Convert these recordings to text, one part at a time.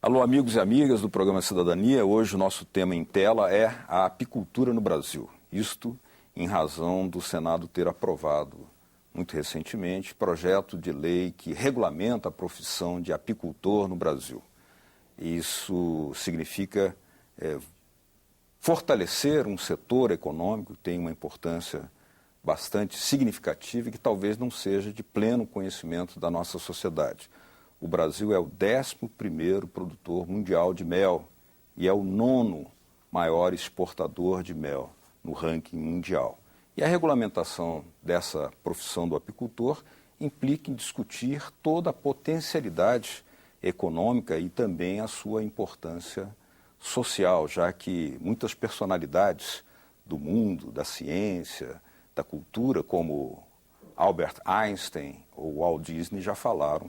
Alô, amigos e amigas do programa Cidadania. Hoje o nosso tema em tela é a apicultura no Brasil. Isto em razão do Senado ter aprovado, muito recentemente, projeto de lei que regulamenta a profissão de apicultor no Brasil. Isso significa fortalecer um setor econômico que tem uma importância bastante significativa e que talvez não seja de pleno conhecimento da nossa sociedade. O Brasil é o 11º produtor mundial de mel e é o 9º maior exportador de mel no ranking mundial. E a regulamentação dessa profissão do apicultor implica em discutir toda a potencialidade econômica e também a sua importância social, já que muitas personalidades do mundo, da ciência, da cultura, como Albert Einstein ou Walt Disney, já falaram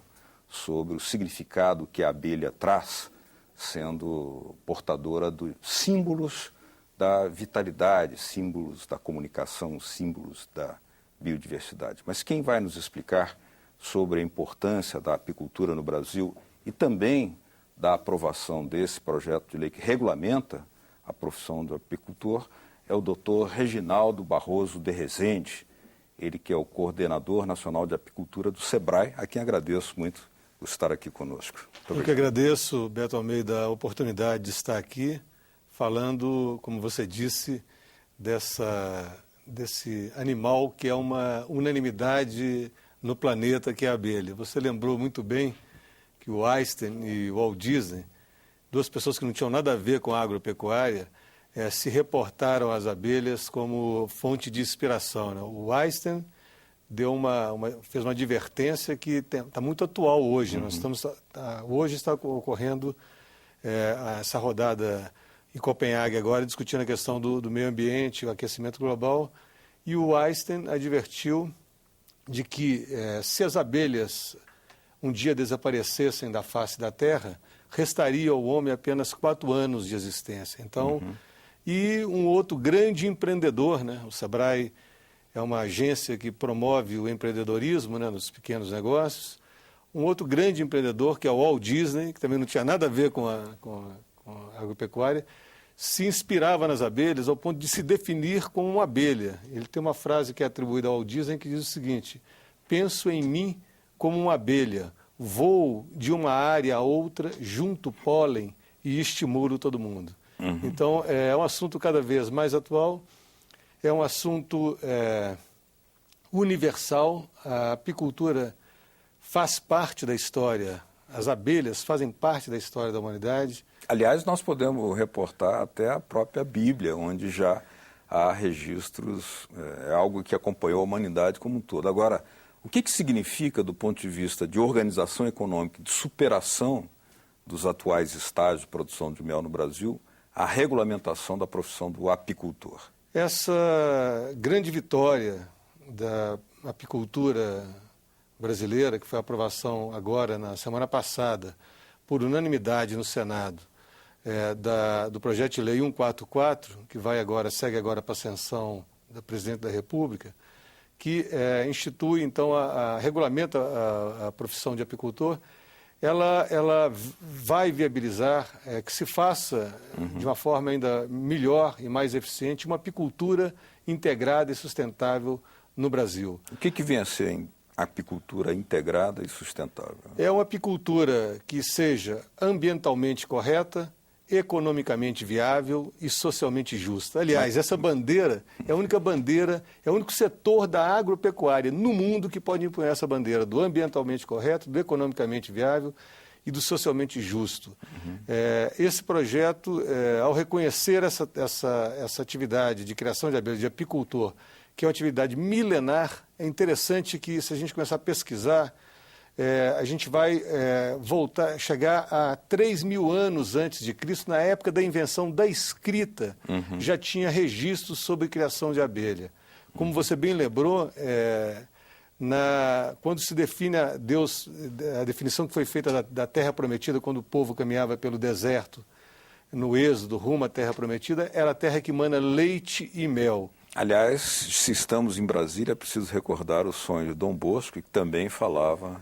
sobre o significado que a abelha traz, sendo portadora dos símbolos da vitalidade, símbolos da comunicação, símbolos da biodiversidade. Mas quem vai nos explicar sobre a importância da apicultura no Brasil e também da aprovação desse projeto de lei que regulamenta a profissão do apicultor é o Dr. Reginaldo Barroso de Rezende, ele que é o coordenador nacional de apicultura do SEBRAE, a quem agradeço muito por estar aqui conosco. Eu que agradeço, Beto Almeida, a oportunidade de estar aqui falando, como você disse, desse animal que é uma unanimidade no planeta, que é a abelha. Você lembrou muito bem que o Einstein e o Walt Disney, duas pessoas que não tinham nada a ver com a agropecuária, se reportaram às abelhas como fonte de inspiração, né? O Einstein fez uma advertência que está muito atual hoje. Nós hoje está ocorrendo essa rodada em Copenhague agora, discutindo a questão do meio ambiente, o aquecimento global, e o Einstein advertiu de que se as abelhas um dia desaparecessem da face da Terra, restaria ao homem apenas 4 anos de existência. Então, e um outro grande empreendedor, né? O SEBRAE é uma agência que promove o empreendedorismo, né, nos pequenos negócios. Um outro grande empreendedor, que é o Walt Disney, que também não tinha nada a ver com a agropecuária, se inspirava nas abelhas ao ponto de se definir como uma abelha. Ele tem uma frase que é atribuída ao Walt Disney que diz o seguinte: penso em mim como uma abelha, voo de uma área a outra, junto pólen e estimulo todo mundo. Então, é um assunto cada vez mais atual. É um assunto universal. A apicultura faz parte da história, as abelhas fazem parte da história da humanidade. Aliás, nós podemos reportar até a própria Bíblia, onde já há registros, é algo que acompanhou a humanidade como um todo. Agora, o que significa, do ponto de vista de organização econômica, de superação dos atuais estágios de produção de mel no Brasil, a regulamentação da profissão do apicultor? Essa grande vitória da apicultura brasileira, que foi a aprovação agora, na semana passada, por unanimidade no Senado, do projeto de lei 144, que segue agora para a sanção da Presidente da República, que institui, então, regulamenta a profissão de apicultor. Ela vai viabilizar que se faça de uma forma ainda melhor e mais eficiente uma apicultura integrada e sustentável no Brasil. O que vem a ser apicultura integrada e sustentável? É uma apicultura que seja ambientalmente correta, economicamente viável e socialmente justa. Aliás, essa bandeira é a única bandeira, é o único setor da agropecuária no mundo que pode impor essa bandeira do ambientalmente correto, do economicamente viável e do socialmente justo. Esse projeto, ao reconhecer essa atividade de criação de abelhas, de apicultor, que é uma atividade milenar, é interessante que, se a gente começar a pesquisar, a gente vai chegar a 3.000 anos antes de Cristo, na época da invenção da escrita, já tinha registros sobre criação de abelha. Como você bem lembrou, quando se define a definição que foi feita da Terra Prometida, quando o povo caminhava pelo deserto, no êxodo, rumo à Terra Prometida, era a terra que emana leite e mel. Aliás, se estamos em Brasília, é preciso recordar o sonho de Dom Bosco, que também falava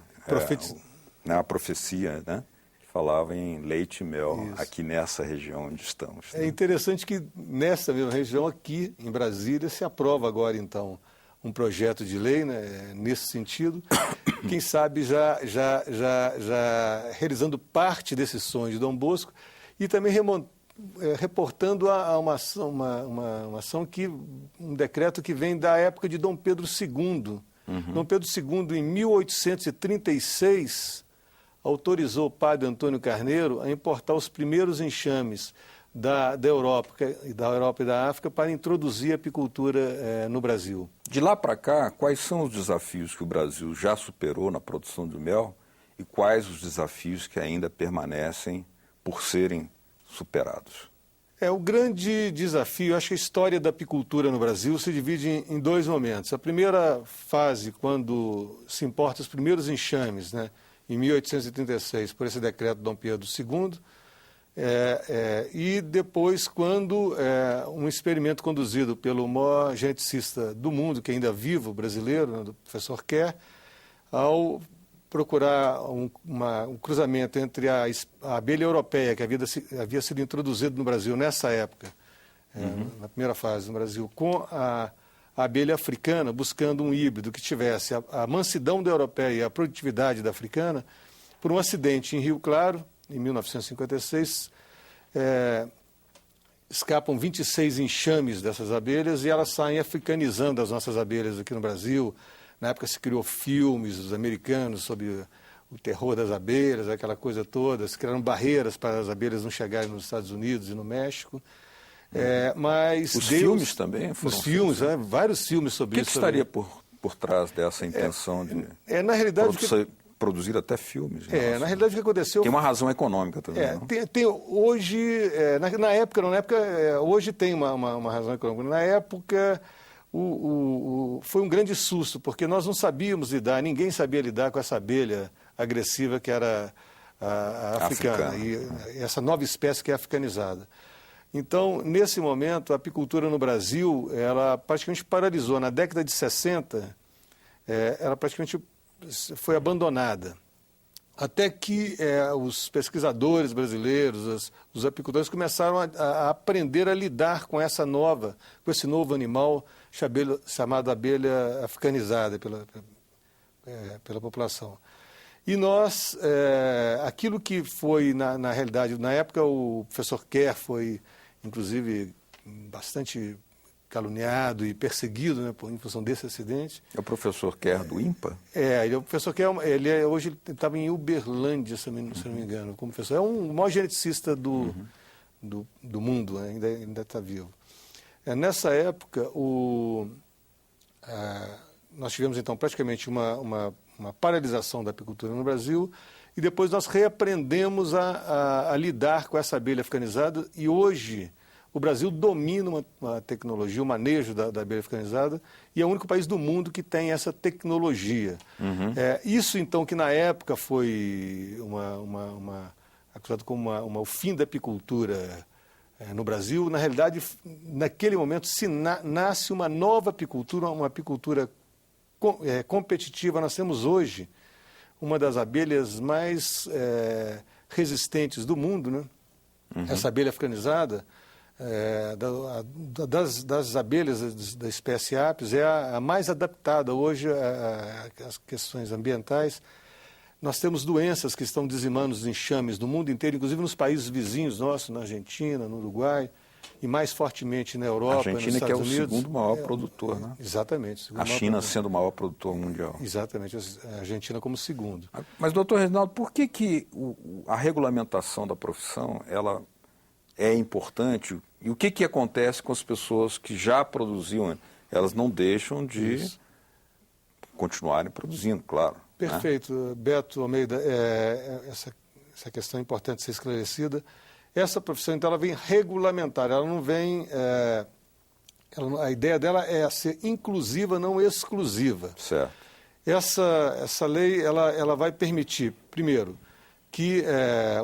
a profecia, né? falava em leite e mel, Isso. aqui nessa região onde estamos. É interessante que nessa mesma região, aqui em Brasília, se aprova agora, então, um projeto de lei, né, nesse sentido, quem sabe já realizando parte desse sonho de Dom Bosco e também reportando a uma ação um decreto que vem da época de Dom Pedro II. Dom Pedro II, em 1836, autorizou o padre Antônio Carneiro a importar os primeiros enxames da Europa e da África para introduzir a apicultura no Brasil. De lá para cá, quais são os desafios que o Brasil já superou na produção de mel e quais os desafios que ainda permanecem por serem superados? O grande desafio, acho que a história da apicultura no Brasil se divide em dois momentos. A primeira fase, quando se importa os primeiros enxames, né, em 1836, por esse decreto de Dom Pedro II, e depois quando um experimento conduzido pelo maior geneticista do mundo, que ainda é vivo, brasileiro, né, do professor Kerr, ao procurar um cruzamento entre a abelha europeia, que havia sido introduzida no Brasil nessa época, na primeira fase no Brasil, com a abelha africana, buscando um híbrido que tivesse a mansidão da europeia e a produtividade da africana. Por um acidente em Rio Claro, em 1956, escapam 26 enxames dessas abelhas e elas saem africanizando as nossas abelhas aqui no Brasil. Na época se criou filmes dos americanos sobre o terror das abelhas, aquela coisa toda. Se criaram barreiras para as abelhas não chegarem nos Estados Unidos e no México. Mas os filmes também foram os filmes, vários filmes sobre isso. O que estaria por trás dessa intenção de na realidade, produzir até filmes? Na realidade, o que aconteceu... Tem uma razão econômica também, não? Hoje, hoje tem uma razão econômica. Na época... foi um grande susto, porque nós não sabíamos lidar, ninguém sabia lidar com essa abelha agressiva que era a africana, e essa nova espécie que é africanizada. Então, nesse momento, a apicultura no Brasil, ela praticamente paralisou. Na década de 60, ela praticamente foi abandonada. Até que os pesquisadores brasileiros, os apicultores, começaram a aprender a lidar com esse novo animal chamado abelha africanizada pela população. E nós, aquilo que foi, na realidade, na época o professor Kerr foi, inclusive, bastante caluniado e perseguido, né, em função desse acidente. É o professor Kerr do INPA? O professor Kerr, hoje ele estava em Uberlândia, se não me engano, como professor. É um maior geneticista do mundo, ainda está vivo. Nessa época, nós tivemos, então, praticamente uma paralisação da apicultura no Brasil e depois nós reaprendemos a lidar com essa abelha africanizada e hoje o Brasil domina uma tecnologia, o manejo da abelha africanizada e é o único país do mundo que tem essa tecnologia. Isso, então, que na época foi acusado como o fim da apicultura no Brasil, na realidade, naquele momento, nasce uma nova apicultura, uma apicultura competitiva. Nós temos hoje uma das abelhas mais resistentes do mundo, né? Essa abelha africanizada, das abelhas da espécie Apis, é a mais adaptada hoje às questões ambientais. Nós temos doenças que estão dizimando os enxames no mundo inteiro, inclusive nos países vizinhos nossos, na Argentina, no Uruguai, e mais fortemente na Europa, nos Estados Unidos. A Argentina, que é o segundo maior produtor, né? Exatamente. A China sendo o maior produtor mundial. Exatamente, a Argentina como segundo. Mas, doutor Reginaldo, por que a regulamentação da profissão ela é importante? E o que acontece com as pessoas que já produziam? Elas não deixam de continuarem produzindo, claro. Perfeito, né? Beto Almeida, essa questão é importante ser esclarecida. Essa profissão, então, ela vem regulamentar, ela não vem... a ideia dela é ser inclusiva, não exclusiva. Certo. Essa lei, ela vai permitir, primeiro, que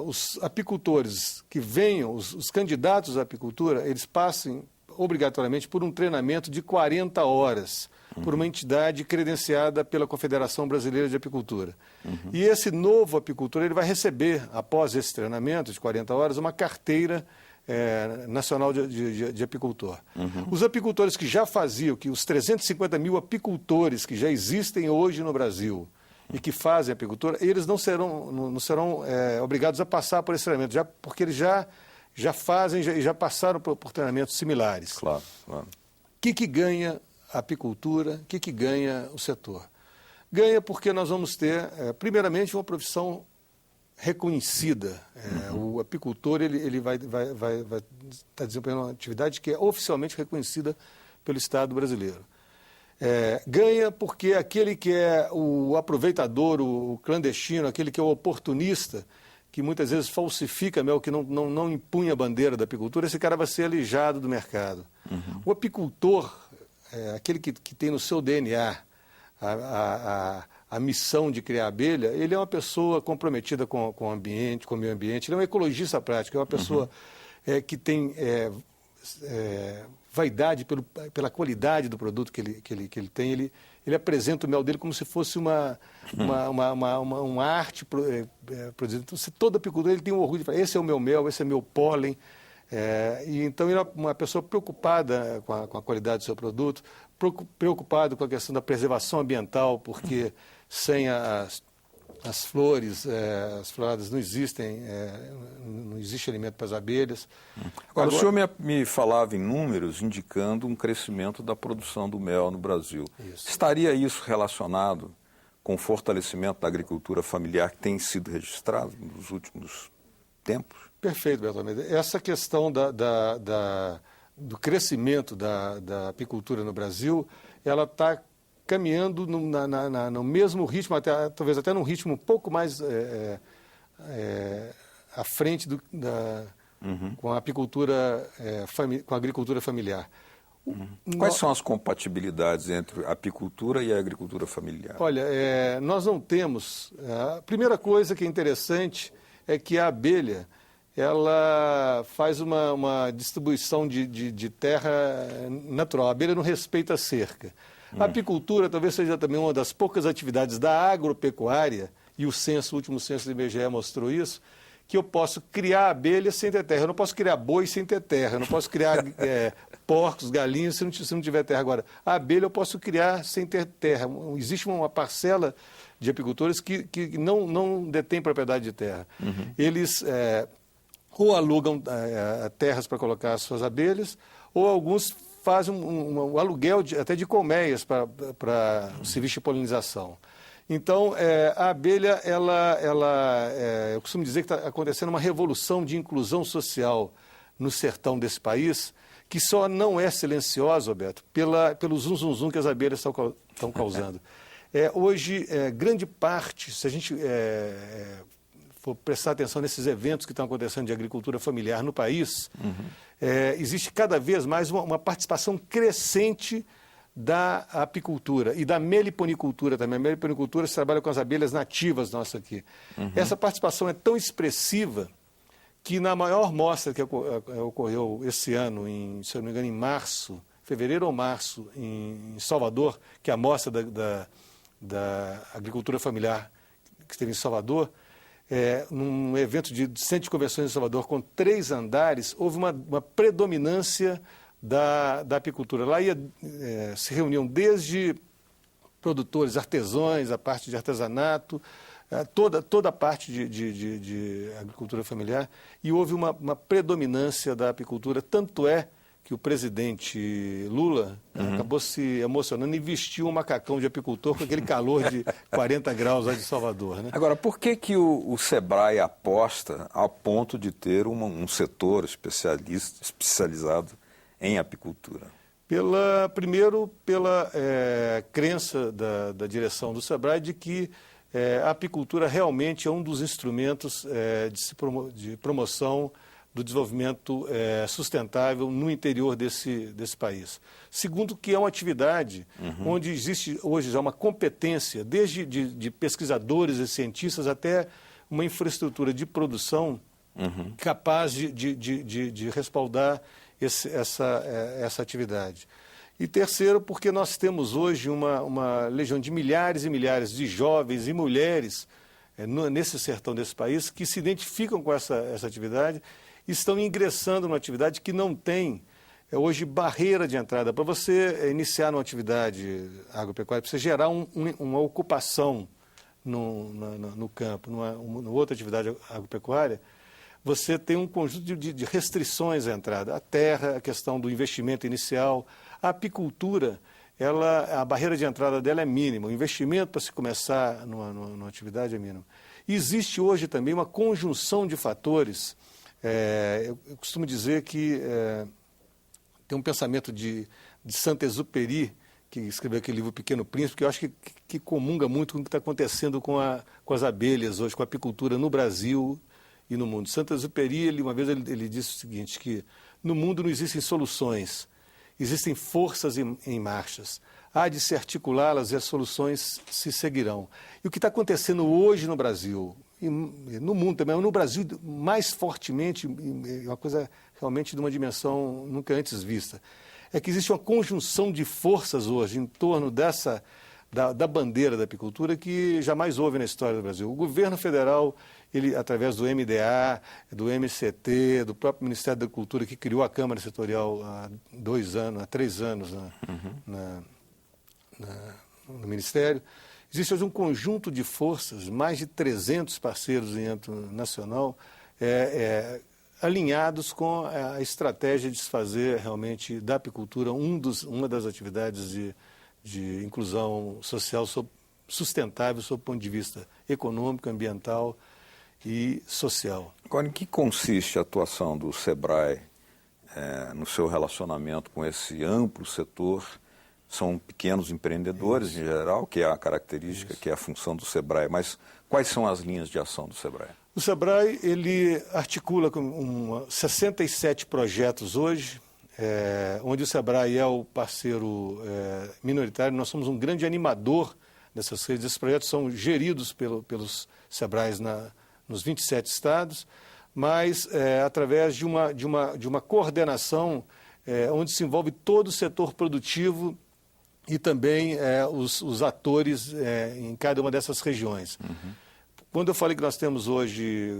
os apicultores que venham, os candidatos à apicultura, eles passem obrigatoriamente por um treinamento de 40 horas por uma entidade credenciada pela Confederação Brasileira de Apicultura. E esse novo apicultor ele vai receber, após esse treinamento de 40 horas, uma carteira nacional de apicultor. Os apicultores que já faziam, que os 350 mil apicultores que já existem hoje no Brasil e que fazem apicultura, eles não serão obrigados a passar por esse treinamento, porque eles já fazem e já passaram por treinamentos similares. Claro, claro. O que ganha a apicultura? O que ganha o setor? Ganha porque nós vamos ter, primeiramente, uma profissão reconhecida. O apicultor ele vai estar desempenhando uma atividade que é oficialmente reconhecida pelo Estado brasileiro. Ganha porque aquele que é o aproveitador, o clandestino, aquele que é o oportunista, que muitas vezes falsifica mel, que não impunha a bandeira da apicultura, esse cara vai ser alijado do mercado. O apicultor, aquele que tem no seu DNA a missão de criar abelha, ele é uma pessoa comprometida com o ambiente, com o meio ambiente, ele é um ecologista prático, é uma pessoa que tem vaidade pela qualidade do produto que ele tem. Ele apresenta o mel dele como se fosse uma arte produzida. Então, todo apicultor ele tem um orgulho de falar, esse é o meu mel, esse é o meu pólen. E então ele é uma pessoa preocupada com a qualidade do seu produto, preocupado com a questão da preservação ambiental, porque sem as flores, as floradas não existem, não existe alimento para as abelhas. Agora, o senhor me falava em números indicando um crescimento da produção do mel no Brasil. Isso. Estaria isso relacionado com o fortalecimento da agricultura familiar que tem sido registrado nos últimos tempos? Perfeito, Beto Almeida. Essa questão do crescimento da apicultura no Brasil, ela está caminhando no mesmo ritmo, talvez até num ritmo um pouco mais à frente com a apicultura, com a agricultura familiar. Quais são as compatibilidades entre a apicultura e a agricultura familiar? Olha, nós não temos... A primeira coisa que é interessante é que a abelha ela faz uma distribuição de terra natural. A abelha não respeita a cerca. A apicultura talvez seja também uma das poucas atividades da agropecuária, e o último censo do IBGE mostrou isso, que eu posso criar abelhas sem ter terra. Eu não posso criar boi sem ter terra. Eu não posso criar porcos, galinhas, se não tiver terra. Agora, a abelha eu posso criar sem ter terra. Existe uma parcela de apicultores que não detém propriedade de terra. Eles ou alugam terras para colocar as suas abelhas, ou alguns fazem um aluguel até de colmeias para o serviço de polinização. Então, a abelha, eu costumo dizer que está acontecendo uma revolução de inclusão social no sertão desse país, que só não é silenciosa, Roberto, pelo zum-zum-zum que as abelhas estão causando. Hoje, grande parte, se a gente for prestar atenção nesses eventos que estão acontecendo de agricultura familiar no país, existe cada vez mais uma participação crescente da apicultura e da meliponicultura também. A meliponicultura se trabalha com as abelhas nativas nossas aqui. Essa participação é tão expressiva que na maior mostra que ocorreu esse ano, se eu não me engano, em março, fevereiro ou março, em Salvador, que é a mostra da agricultura familiar que esteve em Salvador, num evento de centro de convenções em Salvador com 3 andares, houve uma predominância da apicultura. Lá se reuniam desde produtores, artesãos, a parte de artesanato, toda a parte de agricultura familiar, e houve uma predominância da apicultura, tanto é que o presidente Lula acabou se emocionando e vestiu um macacão de apicultor com aquele calor de 40 graus lá de Salvador. Né? Agora, por que o Sebrae aposta a ponto de ter um setor especializado em apicultura? Primeiro, pela crença da direção do Sebrae de que a apicultura realmente é um dos instrumentos de promoção do desenvolvimento sustentável no interior desse país. Segundo, que é uma atividade onde existe hoje já uma competência, desde de pesquisadores e cientistas até uma infraestrutura de produção capaz de respaldar essa atividade. E terceiro, porque nós temos hoje uma legião de milhares e milhares de jovens e mulheres nesse sertão desse país que se identificam com essa atividade e estão ingressando numa atividade que não tem hoje barreira de entrada. Para você iniciar numa atividade agropecuária, para você gerar uma ocupação no campo, numa outra atividade agropecuária, você tem um conjunto de restrições à entrada. A terra, a questão do investimento inicial, a apicultura, a barreira de entrada dela é mínima, o investimento para se começar numa atividade é mínimo. E existe hoje também uma conjunção de fatores. Eu costumo dizer que tem um pensamento de Saint-Exupéry, que escreveu aquele livro Pequeno Príncipe, que eu acho que comunga muito com o que está acontecendo com as abelhas hoje, com a apicultura no Brasil e no mundo. Saint-Exupéry, uma vez ele disse o seguinte, que no mundo não existem soluções, existem forças em marchas. Há de se articulá-las e as soluções se seguirão. E o que está acontecendo hoje no Brasil, e no mundo também, mas no Brasil mais fortemente, é uma coisa realmente de uma dimensão nunca antes vista, é que existe uma conjunção de forças hoje em torno da bandeira da apicultura que jamais houve na história do Brasil. O governo federal, ele, através do MDA, do MCT, do próprio Ministério da Agricultura, que criou a Câmara Setorial há 3 anos no Ministério, existe hoje um conjunto de forças, mais de 300 parceiros em âmbito nacional, alinhados com a estratégia de se fazer realmente da apicultura uma das atividades de inclusão social sustentável sob o ponto de vista econômico, ambiental e social. Agora, em que consiste a atuação do SEBRAE no seu relacionamento com esse amplo setor? São pequenos empreendedores, em geral, que é a característica, que é a função do SEBRAE, mas quais são as linhas de ação do SEBRAE? O SEBRAE, ele articula com 67 projetos hoje, onde o SEBRAE é o parceiro minoritário. Nós somos um grande animador dessas redes. Esses projetos são geridos pelos SEBRAEs nos 27 estados, mas através de uma coordenação onde se envolve todo o setor produtivo e também os atores em cada uma dessas regiões. Uhum. Quando eu falei que nós temos hoje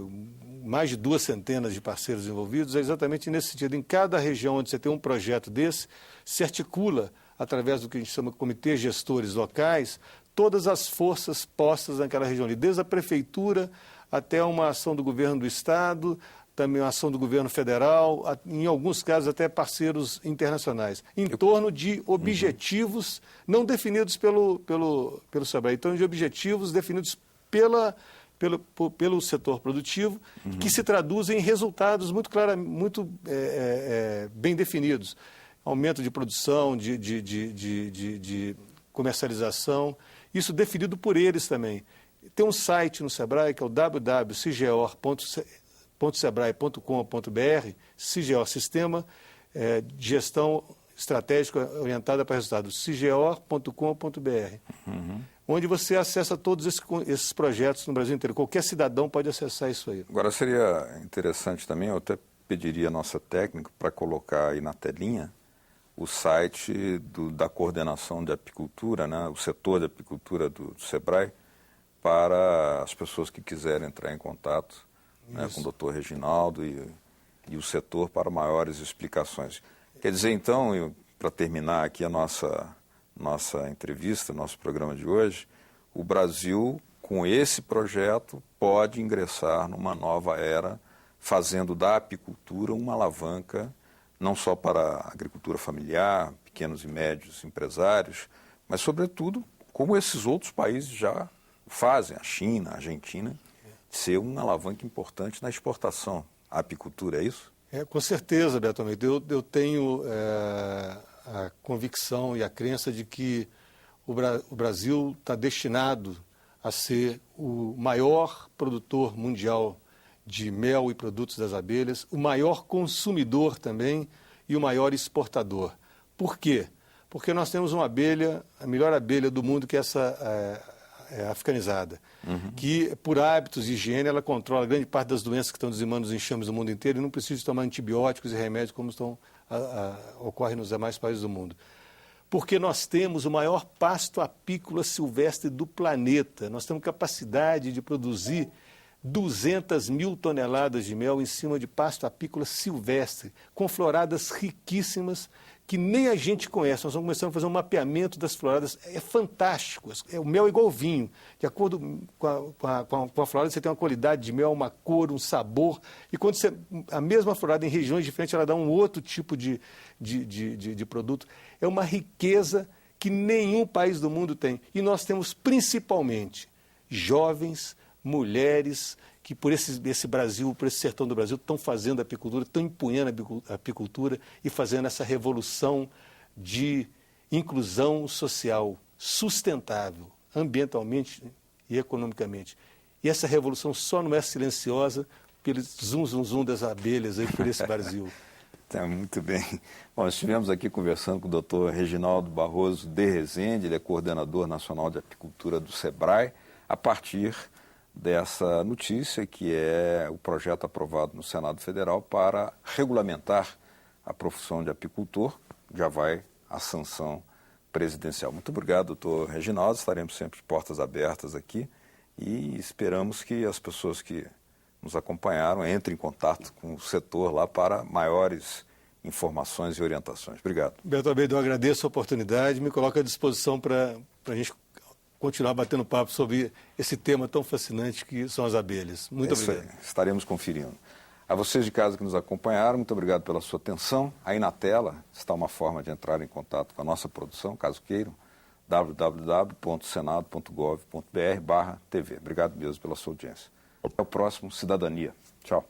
mais de 2 centenas de parceiros envolvidos, é exatamente nesse sentido. Em cada região onde você tem um projeto desse, se articula, através do que a gente chama de comitês gestores locais, todas as forças postas naquela região ali, desde a prefeitura até uma ação do governo do estado, também uma ação do governo federal, em alguns casos até parceiros internacionais, em torno de objetivos não definidos pelo SEBRAE, então de objetivos definidos pelo setor produtivo, que se traduzem em resultados muito bem definidos. Aumento de produção, de comercialização, isso definido por eles também. Tem um site no SEBRAE que é o www.cgor.sebrae.com.br, CGOR, Sistema de Gestão Estratégica Orientada para Resultados, cgor.com.br, onde você acessa todos esses projetos no Brasil inteiro. Qualquer cidadão pode acessar isso aí. Agora, seria interessante também, eu até pediria a nossa técnica para colocar aí na telinha o site da coordenação de apicultura, né, o setor de apicultura do SEBRAE, para as pessoas que quiserem entrar em contato, né, com o Dr. Reginaldo e o setor para maiores explicações. Quer dizer, então, para terminar aqui a nossa entrevista, nosso programa de hoje, o Brasil, com esse projeto, pode ingressar numa nova era, fazendo da apicultura uma alavanca, não só para a agricultura familiar, pequenos e médios empresários, mas, sobretudo, como esses outros países já fazem, a China, a Argentina, ser uma alavanca importante na exportação. A apicultura, é isso? Com certeza, Beto Almeida. Eu tenho a convicção e a crença de que o Brasil está destinado a ser o maior produtor mundial de mel e produtos das abelhas, o maior consumidor também e o maior exportador. Por quê? Porque nós temos uma abelha, a melhor abelha do mundo, que é essa africanizada, que por hábitos de higiene ela controla grande parte das doenças que estão dizimando os enxames do mundo inteiro e não precisa tomar antibióticos e remédios como ocorre nos demais países do mundo. porque nós temos o maior pasto apícola silvestre do planeta. Nós temos capacidade de produzir 200 mil toneladas de mel em cima de pasto apícola silvestre, com floradas riquíssimas, que nem a gente conhece. Nós vamos começar a fazer um mapeamento das floradas. É fantástico. O mel é igual vinho. De acordo com a florada, você tem uma qualidade de mel, uma cor, um sabor. E quando a mesma florada em regiões diferentes, ela dá um outro tipo de produto. É uma riqueza que nenhum país do mundo tem. E nós temos principalmente jovens, mulheres, que por esse Brasil, por esse sertão do Brasil, estão fazendo apicultura, estão empunhando a apicultura e fazendo essa revolução de inclusão social sustentável, ambientalmente e economicamente. E essa revolução só não é silenciosa pelo zum das abelhas aí por esse Brasil. Tá, muito bem. Bom, nós estivemos aqui conversando com o Dr. Reginaldo Barroso de Rezende, ele é coordenador nacional de apicultura do SEBRAE, a partir dessa notícia, que é o projeto aprovado no Senado Federal para regulamentar a profissão de apicultor. Já vai à sanção presidencial. Muito obrigado, doutor Reginaldo. Estaremos sempre de portas abertas aqui e esperamos que as pessoas que nos acompanharam entrem em contato com o setor lá para maiores informações e orientações. Obrigado. Beto Almeida, eu agradeço a oportunidade, me coloco à disposição para a gente continuar batendo papo sobre esse tema tão fascinante que são as abelhas. Muito obrigado. Aí. Estaremos conferindo. A vocês de casa que nos acompanharam, muito obrigado pela sua atenção. Aí na tela está uma forma de entrar em contato com a nossa produção, caso queiram, www.senado.gov.br/TV. Obrigado mesmo pela sua audiência. Até o próximo Cidadania. Tchau.